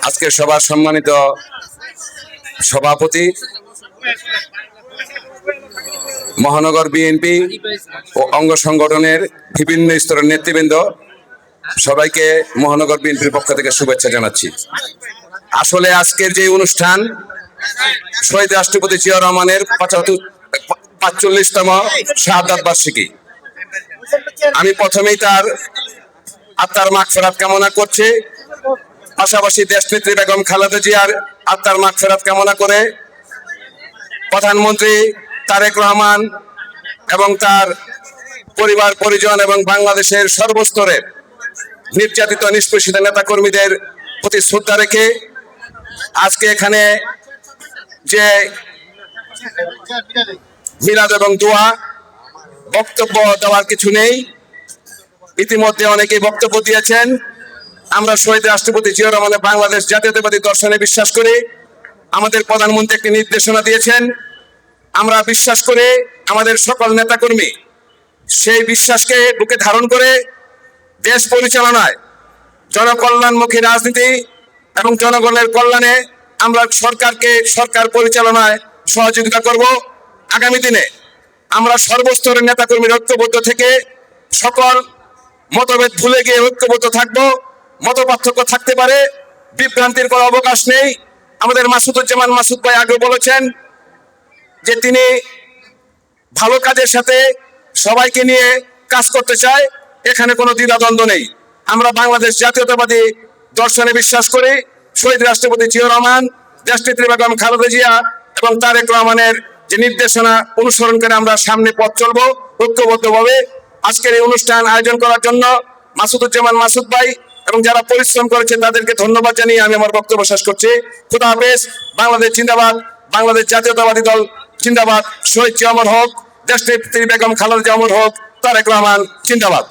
আজকের সভার সম্মানিত সভাপতি, মহানগর বিএনপি ও অঙ্গ সংগঠনের বিভিন্ন স্তরের নেতৃবৃন্দ, সবাইকে মহানগর বিএনপির পক্ষ থেকে শুভেচ্ছা জানাচ্ছি। আসলে আজকের যে অনুষ্ঠান, শহীদ রাষ্ট্রপতি জিয়া রহমানের 45তম শাহাদাত বার্ষিকী, আমি প্রথমেই তার আত্মার মাগফিরাত কামনা করছি। পাশাপাশি দেশনেত্রী বেগম খালেদা জিয়ার আত্মার মাগফিরাত কামনা করে প্রধানমন্ত্রী তারেক রহমান এবং তার পরিবার পরিজন এবং বাংলাদেশের সর্বস্তরের নির্যাতিত নিষ্পেষিত নেতা কর্মীদের প্রতি শ্রদ্ধা রেখে আজকে এখানে যে মিলাদ এবং দোয়া, বক্তব্য দেওয়ার কিছু নেই, ইতিমধ্যে অনেকেই বক্তব্য দিয়েছেন। আমরা শহীদ রাষ্ট্রপতি জিয়া রহমানের বাংলাদেশ জাতীয়তাবাদী দর্শনে বিশ্বাস করি। আমাদের প্রধানমন্ত্রী একটি নির্দেশনা দিয়েছেন, আমরা বিশ্বাস করে আমাদের সকল নেতাকর্মী সেই বিশ্বাসকে বুকে ধারণ করে দেশ পরিচালনায় জনকল্যাণমুখী রাজনীতি এবং জনগণের কল্যাণে আমরা সরকার পরিচালনায় সহযোগিতা করব। আগামী দিনে আমরা সর্বস্তরের নেতাকর্মীর ঐক্যবদ্ধ থেকে সকল মতভেদ ভুলে গিয়ে ঐক্যবদ্ধ থাকব। মত পার্থক্য থাকতে পারে, বিভ্রান্তির কোনো অবকাশ নেই। আমাদের মাসুদুজ্জামান মাসুদ ভাই আগে বলেছেন যে তিনি ভালো কাজের সাথে সবাইকে নিয়ে কাজ করতে চায়, এখানে কোনো দ্বিধাদ্বন্দ্ব নেই। আমরা বাংলাদেশ জাতীয়তাবাদী দর্শনে বিশ্বাস করি। শহীদ রাষ্ট্রপতি জিয়া রহমান, দেশনেত্রী বেগম খালেদা জিয়া এবং তারেক রহমানের যে নির্দেশনা অনুসরণ করে আমরা সামনে পথ চলবো ঐক্যবদ্ধভাবে। আজকের এই অনুষ্ঠান আয়োজন করার জন্য মাসুদুজ্জামান মাসুদ ভাই এবং যারা পরিশ্রম করেছেন তাদেরকে ধন্যবাদ জানিয়ে আমি আমার বক্তব্য শেষ করছি। খুদা হাফেজ। বাংলাদেশ জিন্দাবাদ, বাংলাদেশ জাতীয়তাবাদী দল জিন্দাবাদ। শহীদ জিয়া অমর হোক, দেশনেত্রী বেগম খালেদা জিয়া অমর হোক, তারেক রহমান জিন্দাবাদ।